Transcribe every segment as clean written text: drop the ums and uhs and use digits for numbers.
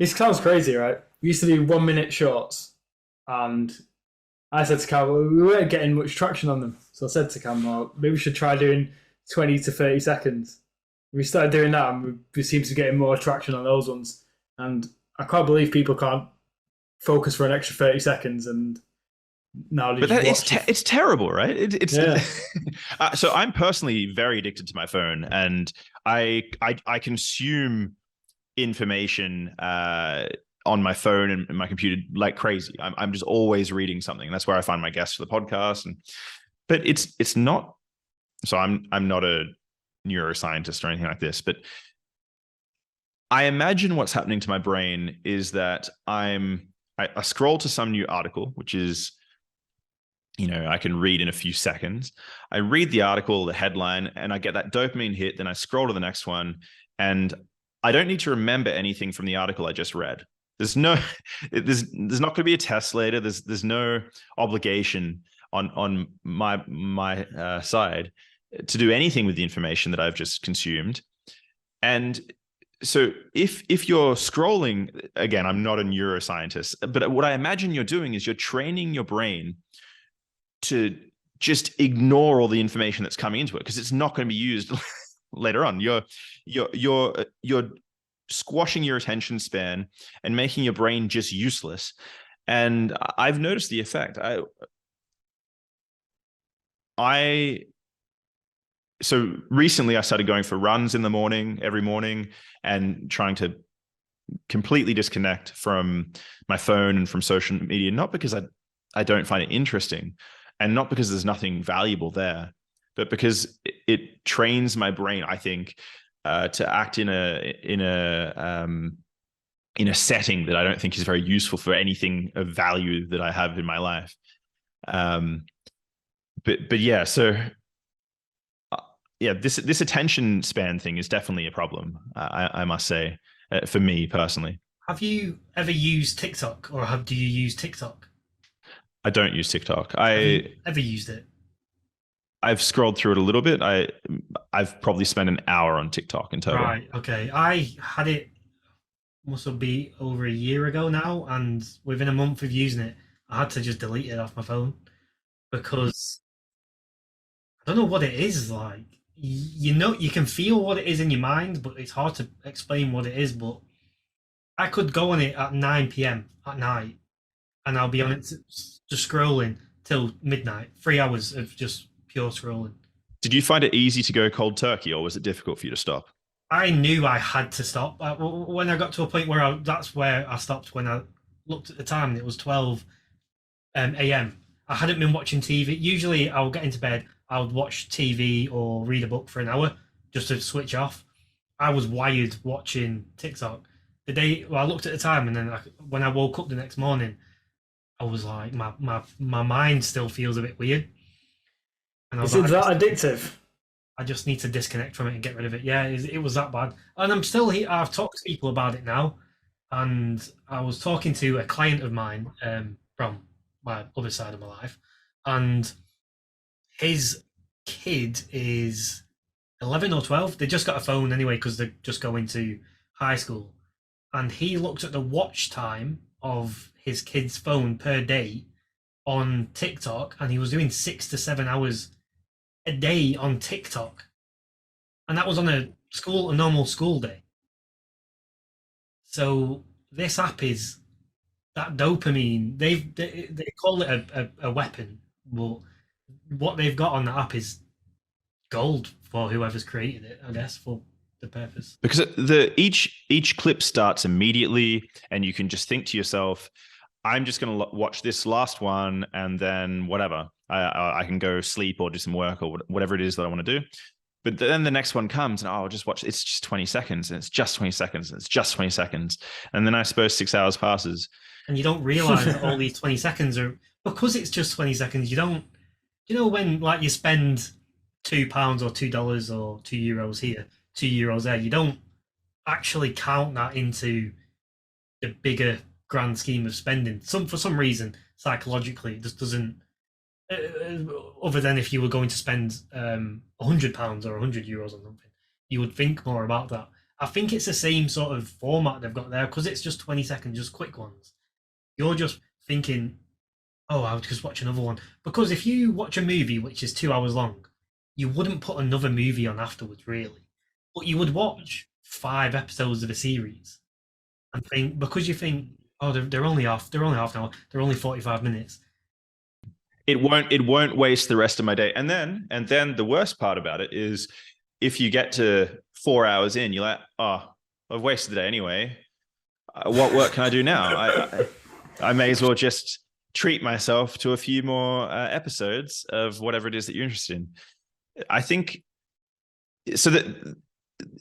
It sounds crazy, right? We used to do 1 minute shorts, and I said to Cam, well, we weren't getting much traction on them. So I said to Cam, well, maybe we should try doing 20 to 30 seconds. We started doing that, and we seem to be getting more traction on those ones. And I can't believe people can't focus for an extra 30 seconds and now they But just that, watch. it's terrible, right? Yeah. So I'm personally very addicted to my phone, and I consume information on my phone and my computer like crazy. I'm just always reading something. That's where I find my guests for the podcast. But it's not. So I'm not a neuroscientist or anything like this, but I imagine what's happening to my brain is that I scroll to some new article, which is, I can read in a few seconds. I read the article, the headline, and I get that dopamine hit. Then I scroll to the next one, and I don't need to remember anything from the article I just read. There's there's not going to be a test later. There's no obligation on my side to do anything with the information that I've just consumed. And so if you're scrolling, again, I'm not a neuroscientist, but what I imagine you're doing is you're training your brain to just ignore all the information that's coming into it because it's not going to be used later on. You're squashing your attention span and making your brain just useless. And I've noticed the effect. So recently I started going for runs in the morning, every morning, and trying to completely disconnect from my phone and from social media, not because I don't find it interesting and not because there's nothing valuable there, but because it trains my brain, I think, to act in a setting that I don't think is very useful for anything of value that I have in my life. But yeah, so yeah, this attention span thing is definitely a problem. I must say, for me personally. Have you ever used TikTok, or do you use TikTok? I don't use TikTok. Have you ever used it? I've scrolled through it a little bit. I've probably spent an hour on TikTok in total. Right. Okay. I had it must be over a year ago now, and within a month of using it, I had to just delete it off my phone because I don't know what it is like. You can feel what it is in your mind, but it's hard to explain what it is. But I could go on it at 9 p.m. at night, and I'll be on it just scrolling till midnight. 3 hours of just pure scrolling. Did you find it easy to go cold turkey, or was it difficult for you to stop? I knew I had to stop. When I got to a point where that's where I stopped. When I looked at the time, and it was 12 a.m. I hadn't been watching TV. Usually, I would get into bed, I would watch TV or read a book for an hour just to switch off. I was wired watching TikTok. I looked at the time, and then when I woke up the next morning, I was like, my mind still feels a bit weird. And I was Is it that addictive? I just need to disconnect from it and get rid of it. Yeah, it was that bad. And I'm still here. I've talked to people about it now. And I was talking to a client of mine from my other side of my life. And his kid is 11 or 12. They just got a phone anyway because they're just going to high school. And he looked at the watch time of his kid's phone per day on TikTok, and he was doing 6 to 7 hours a day on TikTok, and that was on a normal school day. So this app is that dopamine. They call it a weapon, but what they've got on that app is gold for whoever's created it, I guess, for the purpose. Because each clip starts immediately, and you can just think to yourself, I'm just going to watch this last one, and then whatever. I can go sleep or do some work or whatever it is that I want to do. But then the next one comes, and I'll just watch. It's just 20 seconds, and it's just 20 seconds, and it's just 20 seconds. And then I suppose 6 hours passes. And you don't realize that all these 20 seconds are, because it's just 20 seconds, you don't, when like you spend £2 or $2 or €2 here, €2 there, you don't actually count that into the bigger grand scheme of spending. For some reason, psychologically, it just doesn't. Other than if you were going to spend £100 or €100 on something, you would think more about that. I think it's the same sort of format they've got there because it's just 20 seconds, just quick ones. You're just thinking, oh, I'll just watch another one. Because if you watch a movie which is 2 hours long, you wouldn't put another movie on afterwards, really. But you would watch 5 episodes of a series and think, because you think, oh, they're only half an hour, they're only 45 minutes. It won't waste the rest of my day. And then the worst part about it is if you get to 4 hours in, you're like, oh, I've wasted the day anyway. What work can I do now? I may as well just treat myself to a few more episodes of whatever it is that you're interested in. I think so that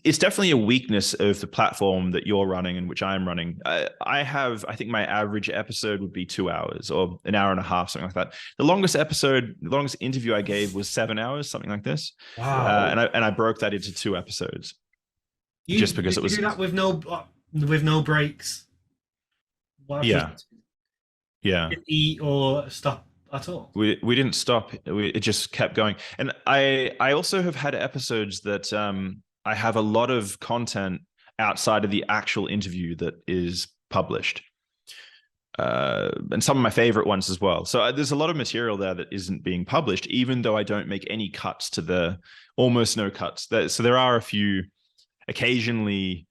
it's definitely a weakness of the platform that you're running and which I'm running. I think my average episode would be 2 hours or an hour and a half, something like that. The longest interview I gave was 7 hours, something like this. Wow. And I broke that into 2 episodes just because it was. You do that with no breaks. Yeah. Didn't eat or stop at all. We didn't stop. It just kept going. And I also have had episodes that I have a lot of content outside of the actual interview that is published. And some of my favorite ones as well. So there's a lot of material there that isn't being published, even though I don't make any cuts almost no cuts. So there are a few, occasionally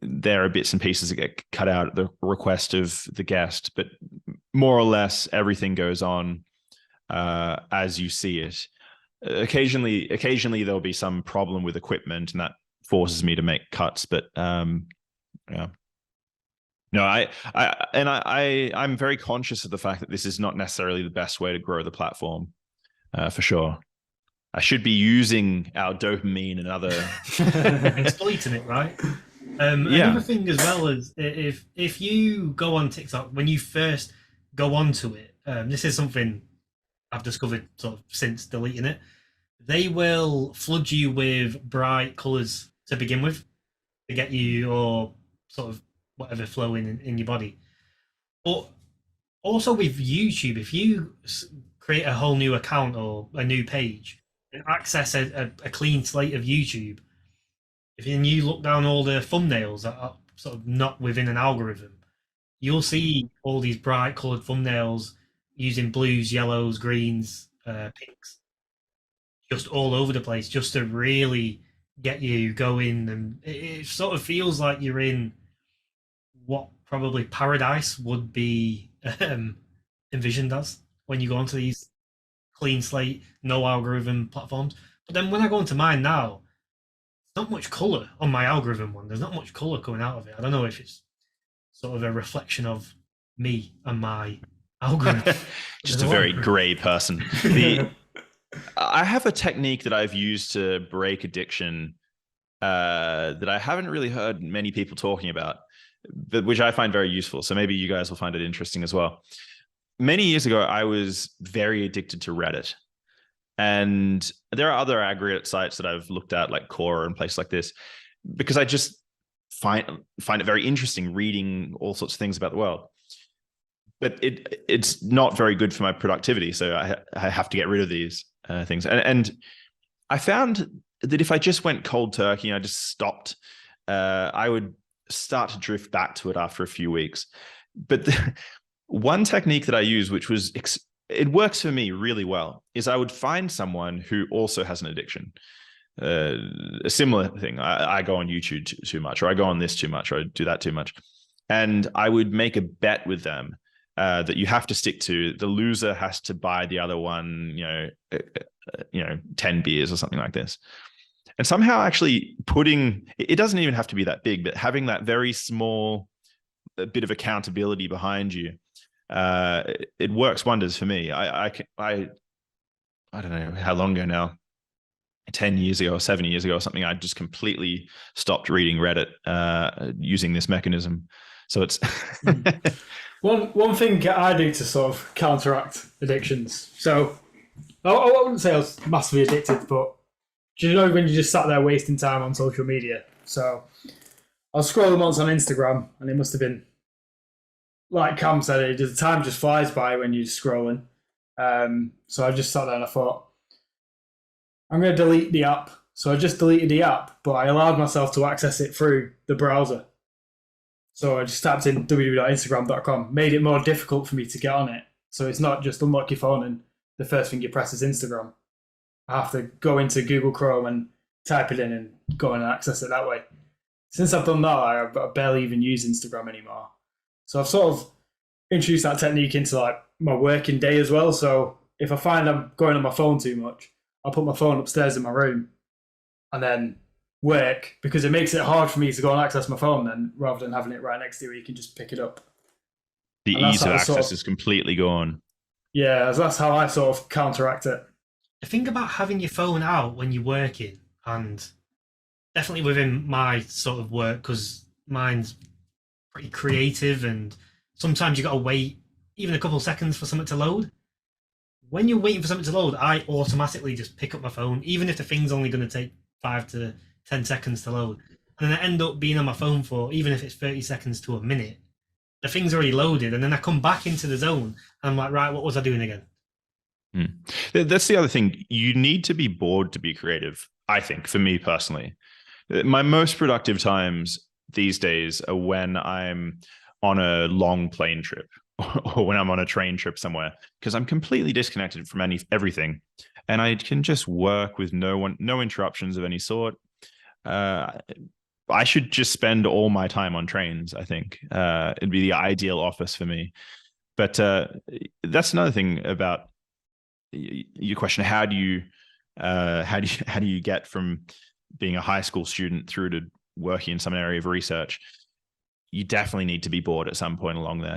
there are bits and pieces that get cut out at the request of the guest, but more or less everything goes on as you see it. Occasionally there'll be some problem with equipment and that forces me to make cuts, but yeah. No, I'm very conscious of the fact that this is not necessarily the best way to grow the platform, for sure. I should be using our dopamine and other exploiting it, right? Another thing as well is if you go on TikTok, when you first go onto it, this is something I've discovered sort of since deleting it. They will flood you with bright colours to begin with to get you or sort of whatever flowing in your body. But also with YouTube, if you create a whole new account or a new page and access a clean slate of YouTube, if you look down all the thumbnails that are sort of not within an algorithm, you'll see all these bright coloured thumbnails using blues, yellows, greens, pinks, just all over the place, just to really get you going. And it sort of feels like you're in what probably paradise would be envisioned as when you go onto these clean slate, no algorithm platforms. But then when I go into mine now, not much color on my algorithm one. There's not much color coming out of it. I don't know if it's sort of a reflection of me and my algorithm. Just a very gray person. I have a technique that I've used to break addiction that I haven't really heard many people talking about, but which I find very useful. So maybe you guys will find it interesting as well. Many years ago, I was very addicted to Reddit. And there are other aggregate sites that I've looked at, like Quora and places like this, because I just find it very interesting reading all sorts of things about the world. But it's not very good for my productivity, so I have to get rid of these things. And I found that if I just went cold turkey and I just stopped, I would start to drift back to it after a few weeks. But one technique that I use, which was it works for me really well, is I would find someone who also has an addiction. A similar thing. I go on YouTube too much, or I go on this too much, or I do that too much. And I would make a bet with them that you have to stick to. The loser has to buy the other one, 10 beers or something like this. And somehow actually it doesn't even have to be that big, but having that very small bit of accountability behind you, it works wonders for me. I don't know how long ago now, 10 years ago or 7 years ago or something, I just completely stopped reading Reddit using this mechanism. So it's one thing I do to sort of counteract addictions. So I wouldn't say I was massively addicted, but do you know when you just sat there wasting time on social media? So I was scrolling once on Instagram, and it must have been, like Cam said, the time just flies by when you're scrolling. So I just sat there and I thought, I'm going to delete the app So I just deleted the app, but I allowed myself to access it through the browser. So I just tapped in www.instagram.com, made it more difficult for me to get on it. So it's not just unlock your phone and the first thing you press is Instagram. I have to go into Google Chrome and type it in and go and access it that way. Since I've done that, I barely even use Instagram anymore. So I've sort of introduced that technique into like my working day as well. So if I find I'm going on my phone too much, I'll put my phone upstairs in my room and then work, because it makes it hard for me to go and access my phone then, rather than having it right next to you where you can just pick it up. The ease of access is completely gone. Yeah, that's how I sort of counteract it. The thing about having your phone out when you're working, and definitely within my sort of work, because mine's pretty creative and sometimes you got to wait even a couple of seconds for something to load. When you're waiting for something to load, I automatically just pick up my phone, even if the thing's only going to take 5 to 10 seconds to load. And then I end up being on my phone for, even if it's 30 seconds to a minute, the thing's already loaded. And then I come back into the zone and I'm like, right, what was I doing again? That's the other thing. You need to be bored to be creative, I think, for me personally. My most productive times these days are when I'm on a long plane trip or when I'm on a train trip somewhere, because I'm completely disconnected from everything, and I can just work with no interruptions of any sort. I should just spend all my time on trains. I think it'd be the ideal office for me. But that's another thing about your question. How do you get from being a high school student through to working in some area of research? You definitely need to be bored at some point along there.